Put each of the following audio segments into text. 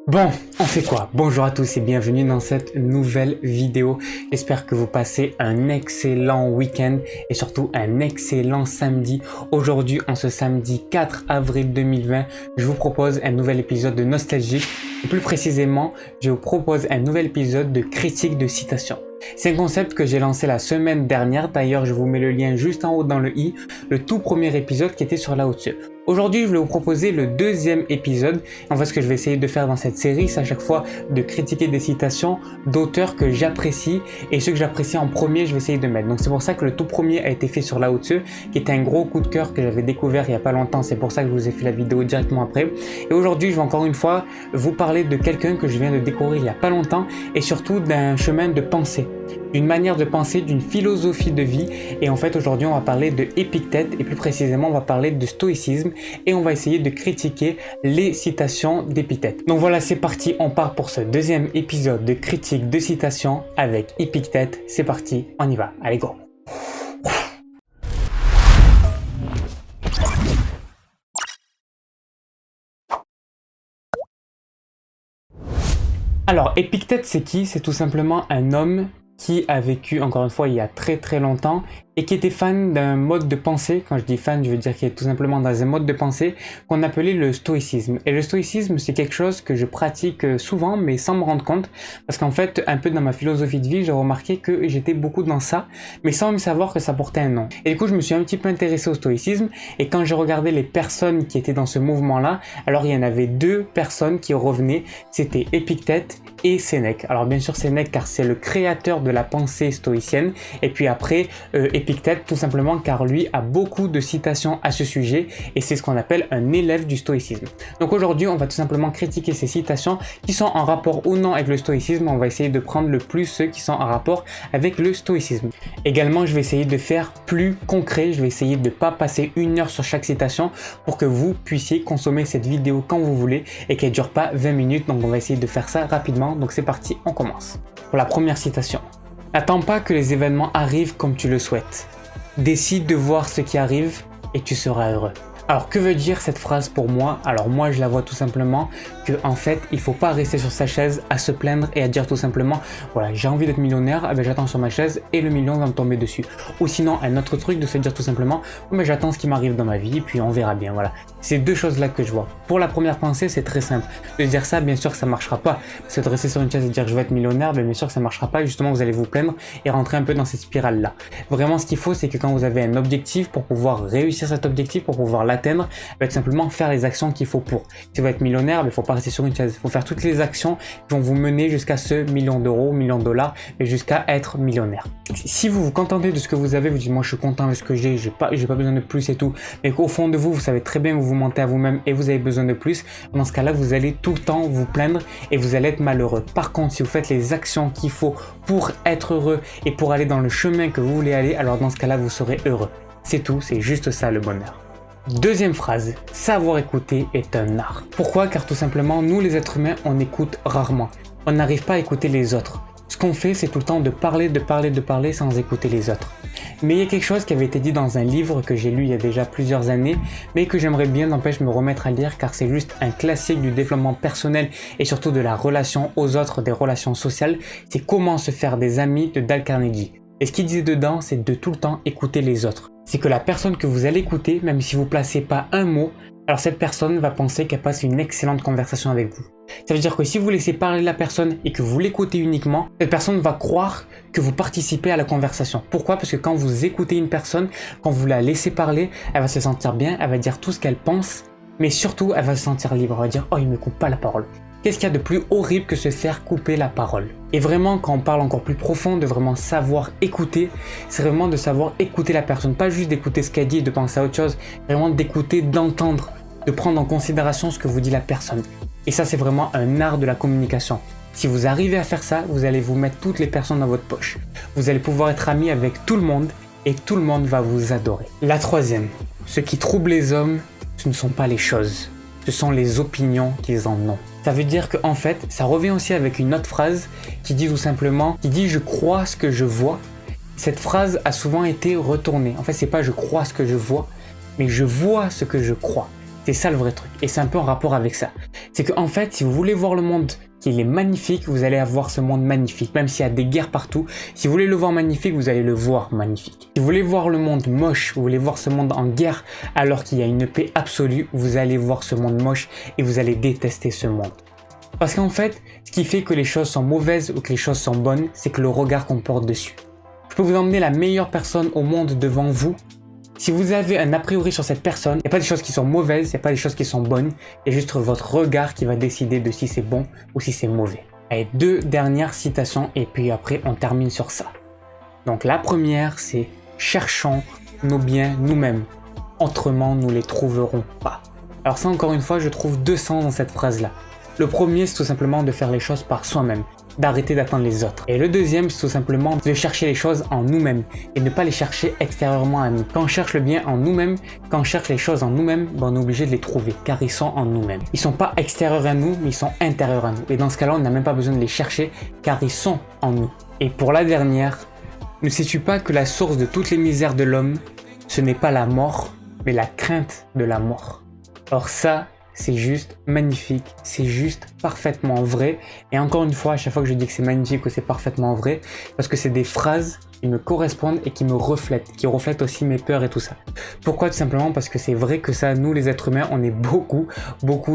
Bon, on fait quoi? Bonjour à tous et bienvenue dans cette nouvelle vidéo. J'espère que vous passez un excellent week-end et surtout un excellent samedi. Aujourd'hui, en ce samedi 4 avril 2020, je vous propose un nouvel épisode de Nostalgique. Et plus précisément, je vous propose un nouvel épisode de critique de citation. C'est un concept que j'ai lancé la semaine dernière. D'ailleurs, je vous mets le lien juste en haut dans le i, le tout premier épisode qui était sur là au-dessus. Aujourd'hui, je vais vous proposer le deuxième épisode. En fait, ce que je vais essayer de faire dans cette série, c'est à chaque fois de critiquer des citations d'auteurs que j'apprécie. Et ceux que j'apprécie en premier, je vais essayer de mettre. Donc c'est pour ça que le tout premier a été fait sur là au-dessus, qui était un gros coup de cœur que j'avais découvert il n'y a pas longtemps. C'est pour ça que je vous ai fait la vidéo directement après. Et aujourd'hui, je vais encore une fois vous parler de quelqu'un que je viens de découvrir il n'y a pas longtemps et surtout d'un chemin de pensée, d'une manière de penser, d'une philosophie de vie. Et en fait, aujourd'hui, on va parler de Épictète et plus précisément, on va parler de stoïcisme et on va essayer de critiquer les citations d'Épictète. Donc voilà, c'est parti, on part pour ce deuxième épisode de critique de citations avec Épictète. C'est parti, on y va. Allez, go! Alors, Épictète, c'est qui? C'est tout simplement un homme qui a vécu, encore une fois, il y a très longtemps et qui était fan d'un mode de pensée. Quand je dis fan, je veux dire qu'il est tout simplement dans un mode de pensée qu'on appelait le stoïcisme. Et le stoïcisme, c'est quelque chose que je pratique souvent, mais sans me rendre compte. Parce qu'en fait, un peu dans ma philosophie de vie, j'ai remarqué que j'étais beaucoup dans ça, mais sans même savoir que ça portait un nom. Et du coup, je me suis un petit peu intéressé au stoïcisme. Et quand j'ai regardé les personnes qui étaient dans ce mouvement-là, alors il y en avait deux personnes qui revenaient. C'était Épictète et Sénèque. Alors bien sûr Sénèque car c'est le créateur de la pensée stoïcienne, et puis après Épictète tout simplement car lui a beaucoup de citations à ce sujet et c'est ce qu'on appelle un élève du stoïcisme. Donc aujourd'hui on va tout simplement critiquer ces citations qui sont en rapport ou non avec le stoïcisme. On va essayer de prendre le plus ceux qui sont en rapport avec le stoïcisme. Également je vais essayer de faire plus concret, je vais essayer de ne pas passer 1 heure sur chaque citation pour que vous puissiez consommer cette vidéo quand vous voulez et qu'elle ne dure pas 20 minutes. Donc on va essayer de faire ça rapidement. Donc c'est parti, on commence. Pour la première citation. N'attends pas que les événements arrivent comme tu le souhaites. Décide de voir ce qui arrive et tu seras heureux. Alors que veut dire cette phrase pour moi? Alors moi je la vois tout simplement que en fait il faut pas rester sur sa chaise à se plaindre et à dire tout simplement voilà j'ai envie d'être millionnaire, ben j'attends sur ma chaise et le million va me tomber dessus. Ou sinon un autre truc de se dire tout simplement mais j'attends ce qui m'arrive dans ma vie puis on verra bien. Voilà, c'est deux choses là que je vois. Pour la première pensée c'est très simple. De dire ça bien sûr que ça marchera pas. Parce que de rester sur une chaise et dire je vais être millionnaire, ben bien sûr que ça marchera pas. Justement vous allez vous plaindre et rentrer un peu dans cette spirale là. Vraiment ce qu'il faut c'est que quand vous avez un objectif, pour pouvoir réussir cet objectif, pour pouvoir l'atteindre, tout simplement faire les actions qu'il faut pour. Si vous voulez être millionnaire, il ne faut pas rester sur une chaise. Il faut faire toutes les actions qui vont vous mener jusqu'à ce million d'euros, million de dollars, et jusqu'à être millionnaire. Si vous vous contentez de ce que vous avez, vous dites moi je suis content de ce que j'ai pas besoin de plus et tout, mais qu'au fond de vous, vous savez très bien que vous vous mentez à vous-même et vous avez besoin de plus, dans ce cas-là, vous allez tout le temps vous plaindre et vous allez être malheureux. Par contre, si vous faites les actions qu'il faut pour être heureux et pour aller dans le chemin que vous voulez aller, alors dans ce cas-là, vous serez heureux. C'est tout, c'est juste ça le bonheur. Deuxième phrase, savoir écouter est un art. Pourquoi? Car tout simplement, nous les êtres humains, on écoute rarement. On n'arrive pas à écouter les autres. Ce qu'on fait, c'est tout le temps de parler sans écouter les autres. Mais il y a quelque chose qui avait été dit dans un livre que j'ai lu il y a déjà plusieurs années, mais que j'aimerais bien n'empêche me remettre à lire car c'est juste un classique du développement personnel et surtout de la relation aux autres, des relations sociales. C'est Comment se faire des amis de Dale Carnegie. Et ce qu'il disait dedans, c'est de tout le temps écouter les autres. C'est que la personne que vous allez écouter, même si vous ne placez pas un mot, alors cette personne va penser qu'elle passe une excellente conversation avec vous. Ça veut dire que si vous laissez parler la personne et que vous l'écoutez uniquement, cette personne va croire que vous participez à la conversation. Pourquoi? Parce que quand vous écoutez une personne, quand vous la laissez parler, elle va se sentir bien, elle va dire tout ce qu'elle pense, mais surtout elle va se sentir libre, elle va dire « Oh, il ne me coupe pas la parole ». Qu'est-ce qu'il y a de plus horrible que se faire couper la parole? Et vraiment, quand on parle encore plus profond de vraiment savoir écouter, c'est vraiment de savoir écouter la personne. Pas juste d'écouter ce qu'elle dit et de penser à autre chose, vraiment d'écouter, d'entendre, de prendre en considération ce que vous dit la personne. Et ça, c'est vraiment un art de la communication. Si vous arrivez à faire ça, vous allez vous mettre toutes les personnes dans votre poche. Vous allez pouvoir être ami avec tout le monde et tout le monde va vous adorer. La troisième, ce qui trouble les hommes, ce ne sont pas les choses. Ce sont les opinions qu'ils en ont. Ça veut dire qu'en fait, ça revient aussi avec une autre phrase qui dit tout simplement, qui dit « je crois ce que je vois ». Cette phrase a souvent été retournée. En fait, c'est pas « je crois ce que je vois », mais « je vois ce que je crois ». C'est ça le vrai truc. Et c'est un peu en rapport avec ça. C'est qu'en fait, si vous voulez voir le monde qu'il est magnifique, vous allez avoir ce monde magnifique. Même s'il y a des guerres partout, si vous voulez le voir magnifique, vous allez le voir magnifique. Si vous voulez voir le monde moche, vous voulez voir ce monde en guerre alors qu'il y a une paix absolue, vous allez voir ce monde moche et vous allez détester ce monde. Parce qu'en fait, ce qui fait que les choses sont mauvaises ou que les choses sont bonnes, c'est que le regard qu'on porte dessus. Je peux vous emmener la meilleure personne au monde devant vous. Si vous avez un a priori sur cette personne, il n'y a pas des choses qui sont mauvaises, il n'y a pas des choses qui sont bonnes, il y a juste votre regard qui va décider de si c'est bon ou si c'est mauvais. Allez, 2 dernières citations et puis après on termine sur ça. Donc la première c'est « Cherchons nos biens nous-mêmes, autrement nous les trouverons pas ». Alors ça encore une fois je trouve 2 sens dans cette phrase-là. Le premier c'est tout simplement de faire les choses par soi-même, d'arrêter d'attendre les autres. Et le deuxième, c'est tout simplement de chercher les choses en nous-mêmes et ne pas les chercher extérieurement à nous. Quand on cherche le bien en nous-mêmes, quand on cherche les choses en nous-mêmes, on est obligé de les trouver car ils sont en nous-mêmes. Ils sont pas extérieurs à nous, mais ils sont intérieurs à nous. Et dans ce cas-là, on n'a même pas besoin de les chercher car ils sont en nous. Et pour la dernière, ne sais-tu pas que la source de toutes les misères de l'homme, ce n'est pas la mort, mais la crainte de la mort. Or ça, c'est juste magnifique, c'est juste parfaitement vrai. Et encore une fois, à chaque fois que je dis que c'est magnifique ou c'est parfaitement vrai, parce que c'est des phrases qui me correspondent et qui me reflètent, qui reflètent aussi mes peurs et tout ça. Pourquoi? Tout simplement parce que c'est vrai que ça, nous les êtres humains, on est beaucoup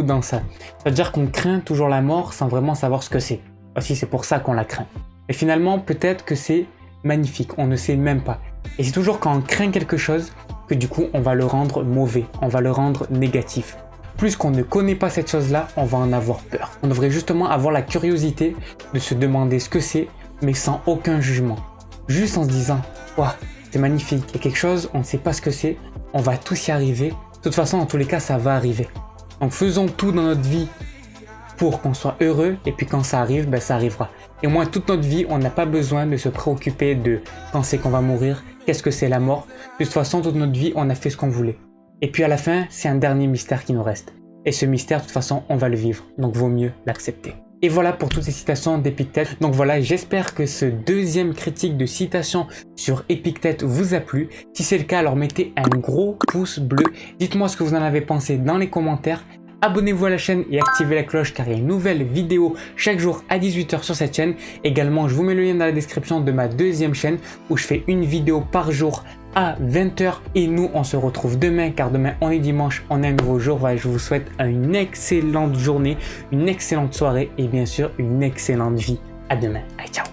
dans ça. C'est-à-dire qu'on craint toujours la mort sans vraiment savoir ce que c'est. Aussi, c'est pour ça qu'on la craint. Et finalement, peut-être que c'est magnifique, on ne sait même pas. Et c'est toujours quand on craint quelque chose que du coup, on va le rendre mauvais, on va le rendre négatif. Plus qu'on ne connaît pas cette chose-là, on va en avoir peur. On devrait justement avoir la curiosité de se demander ce que c'est, mais sans aucun jugement. Juste en se disant, waouh, c'est magnifique, il y a quelque chose, on ne sait pas ce que c'est, on va tous y arriver. De toute façon, dans tous les cas, ça va arriver. Donc faisons tout dans notre vie pour qu'on soit heureux, et puis quand ça arrive, ben, ça arrivera. Et au moins, toute notre vie, on n'a pas besoin de se préoccuper de penser qu'on va mourir, qu'est-ce que c'est la mort. De toute façon, toute notre vie, on a fait ce qu'on voulait. Et puis à la fin, c'est un dernier mystère qui nous reste. Et ce mystère, de toute façon, on va le vivre. Donc vaut mieux l'accepter. Et voilà pour toutes ces citations d'Épictète. Donc voilà, j'espère que ce deuxième critique de citation sur Épictète vous a plu. Si c'est le cas, alors mettez un gros pouce bleu. Dites-moi ce que vous en avez pensé dans les commentaires. Abonnez-vous à la chaîne et activez la cloche car il y a une nouvelle vidéo chaque jour à 18 h sur cette chaîne. Également, je vous mets le lien dans la description de ma deuxième chaîne où je fais une vidéo par jour à 20 h. Et nous, on se retrouve demain car demain, on est dimanche, on a un nouveau jour. Voilà, je vous souhaite une excellente journée, une excellente soirée et bien sûr une excellente vie. À demain. Allez, ciao.